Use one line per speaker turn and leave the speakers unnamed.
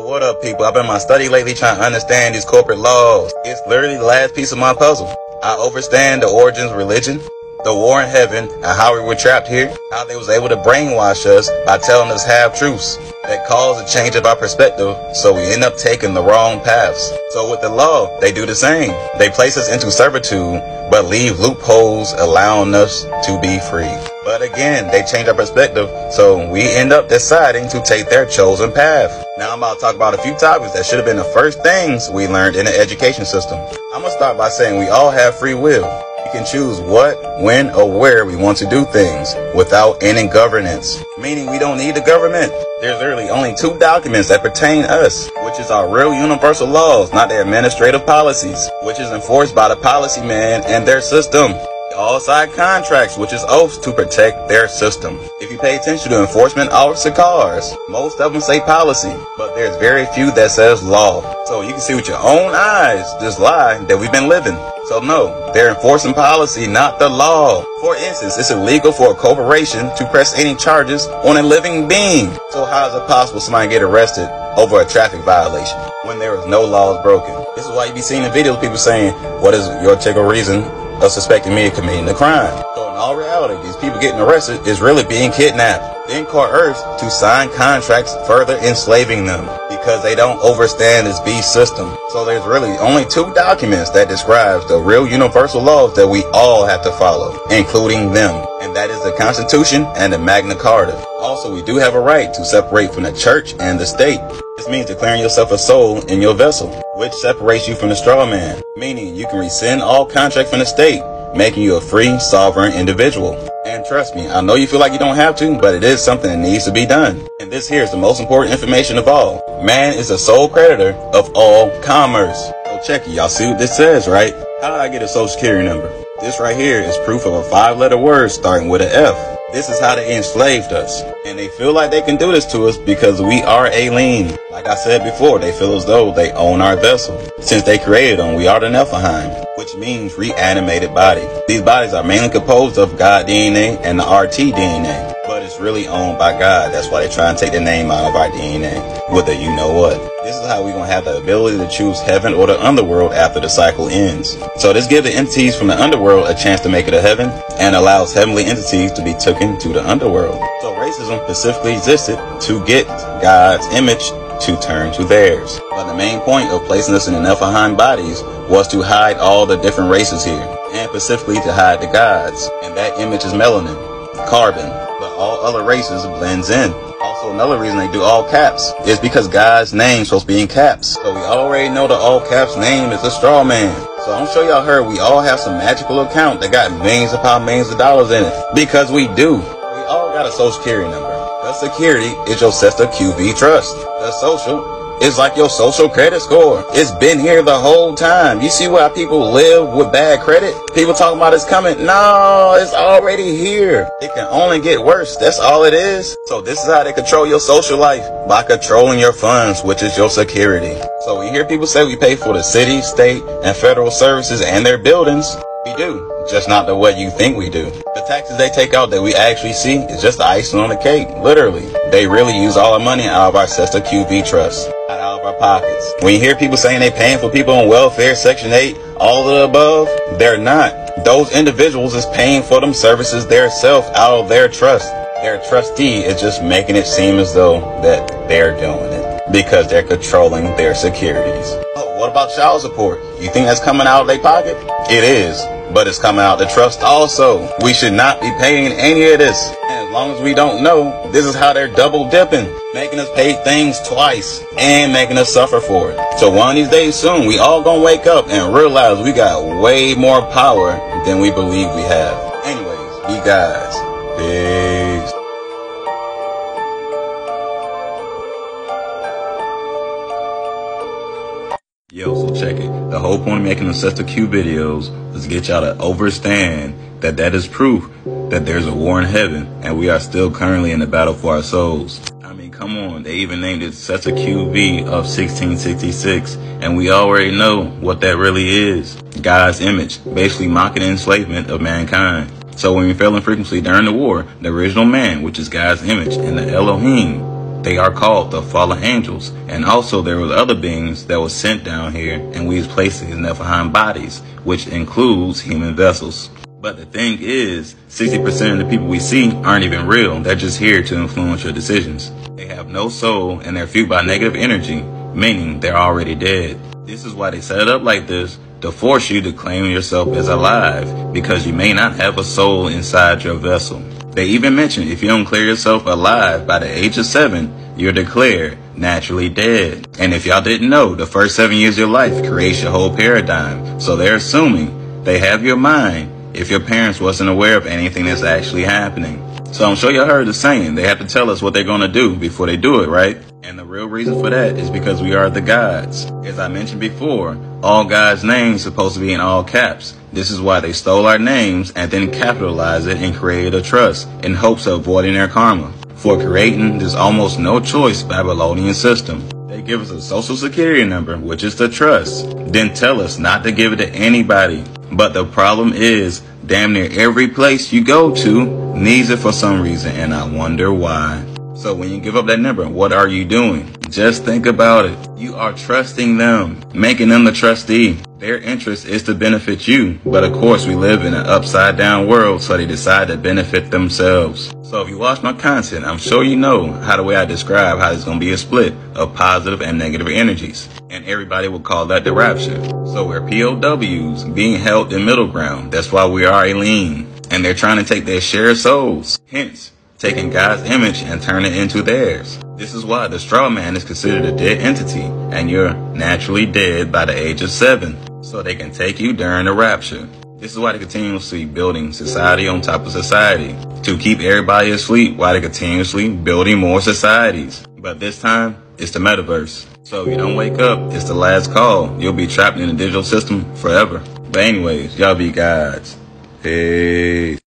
So what up, people? I've been in my study lately trying to understand these corporate laws. It's literally the last piece of my puzzle. I understand the origins of religion, the war in heaven, and how we were trapped here, how they was able to brainwash us by telling us half-truths that cause a change of our perspective, so we end up taking the wrong paths. So with the law, they do the same. They place us into servitude, but leave loopholes allowing us to be free. But again, they change our perspective, so we end up deciding to take their chosen path. Now I'm about to talk about a few topics that should have been the first things we learned in the education system. I'm going to start by saying we all have free will. We can choose what, when, or where we want to do things without any governance, meaning we don't need the government. There's literally only two documents that pertain to us, which is our real universal laws, not their administrative policies, which is enforced by the policy man and their system. All sign contracts, which is oaths to protect their system. If you pay attention to enforcement officer cars, most of them say policy, but there's very few that says law. So you can see with your own eyes this lie that we've been living. So no, they're enforcing policy, not the law. For instance, it's illegal for a corporation to press any charges on a living being. So how is it possible somebody get arrested over a traffic violation when there is no laws broken? This is why you be seeing the videos, people saying, what is your typical reason of suspecting me of committing a crime? So in all reality, these people getting arrested is really being kidnapped, then coerced to sign contracts further enslaving them because they don't understand this beast system. So there's really only two documents that describes the real universal laws that we all have to follow, including them, and that is the Constitution and the Magna Carta. Also, we do have a right to separate from the church and the state. This means declaring yourself a soul in your vessel, which separates you from the straw man, meaning you can rescind all contract from the state, making you a free, sovereign individual. And trust me, I know you feel like you don't have to, but it is something that needs to be done. And this here is the most important information of all. Man is the sole creditor of all commerce. So check it, y'all see what this says, right? How did I get a social security number? This right here is proof of a 5-letter word starting with an F. This is how they enslaved us. And they feel like they can do this to us because we are alien. Like I said before, they feel as though they own our vessel. Since they created them, we are the Nephilim, which means reanimated body. These bodies are mainly composed of God DNA and the RT DNA, but it's really owned by God. That's why they try and take the name out of our DNA with a you know what. This is how we're going to have the ability to choose heaven or the underworld after the cycle ends. So this gives the entities from the underworld a chance to make it a heaven and allows heavenly entities to be taken to the underworld. So racism specifically existed to get God's image to turn to theirs. But the main point of placing us in the Nephilim bodies was to hide all the different races here, and specifically to hide the gods. And that image is melanin, carbon, but all other races blends in. Also, another reason they do all caps is because God's name's supposed to be in caps. So we already know the all caps name is a straw man. So I'm sure y'all heard we all have some magical account that got millions upon millions of dollars in it. Because we do. We all got a social security number. The security is your Cestui Que Vie Trust. The social is like your social credit score. It's been here the whole time. You see why people live with bad credit? People talking about it's coming. No, it's already here. It can only get worse. That's all it is. So this is how they control your social life, by controlling your funds, which is your security. So we hear people say we pay for the city, state, and federal services and their buildings. We do, just not the way you think we do. The taxes they take out that we actually see is just the icing on the cake, literally. They really use all the money out of our Cestui Que Vie Trust, out of our pockets. When you hear people saying they paying for people on welfare, Section 8, all of the above, they're not. Those individuals is paying for them services theirself out of their trust. Their trustee is just making it seem as though that they're doing it because they're controlling their securities. Oh, what about child support? You think that's coming out of their pocket? It is, but it's coming out the trust also. We should not be paying any of this. And as long as we don't know, this is how they're double dipping, making us pay things twice and making us suffer for it. So one of these days soon, we all gonna wake up and realize we got way more power than we believe we have. Anyways, you guys, peace. Yo, so check it. The whole point of making the Cestui Que videos is to get y'all to understand that that is proof that there's a war in heaven and we are still currently in the battle for our souls. I mean, come on. They even named it Cestui Que Vie of 1666. And we already know what that really is. God's image, basically mocking the enslavement of mankind. So when we fell in frequency during the war, the original man, which is God's image, and the Elohim, They are called the fallen angels. And also there was other beings that were sent down here and we was placed in Nephilim bodies, which includes human vessels. But the thing is, 60% of the people we see aren't even real. They're just here to influence your decisions. They have no soul and they're fueled by negative energy, meaning they're already dead. This is why they set it up like this, to force you to claim yourself as alive, because you may not have a soul inside your vessel. They even mention if you don't declare yourself alive by the age of 7, you're declared naturally dead. And if y'all didn't know, the first 7 years of your life creates your whole paradigm. So they're assuming they have your mind if your parents wasn't aware of anything that's actually happening. So I'm sure y'all heard the saying, they have to tell us what they're going to do before they do it, right? And the real reason for that is because we are the gods. As I mentioned before, all God's names supposed to be in all caps. This is why they stole our names and then capitalized it and created a trust in hopes of avoiding their karma. For creating this almost no choice Babylonian system. They give us a social security number, which is the trust, then tell us not to give it to anybody. But the problem is, damn near every place you go to needs it for some reason, and I wonder why. So when you give up that number, what are you doing? Just think about it. You are trusting them, making them the trustee. Their interest is to benefit you. But of course, we live in an upside down world, so they decide to benefit themselves. So if you watch my content, I'm sure you know how the way I describe how there's going to be a split of positive and negative energies. And everybody will call that the rapture. So we're POWs being held in middle ground. That's why we are alien. And they're trying to take their shared souls. Hence, taking God's image and turn it into theirs. This is why the straw man is considered a dead entity, and you're naturally dead by the age of 7, so they can take you during the rapture. This is why they continuously building society on top of society, to keep everybody asleep while they continuously building more societies. But this time, it's the metaverse. So if you don't wake up, it's the last call. You'll be trapped in the digital system forever. But anyways, y'all be gods. Peace.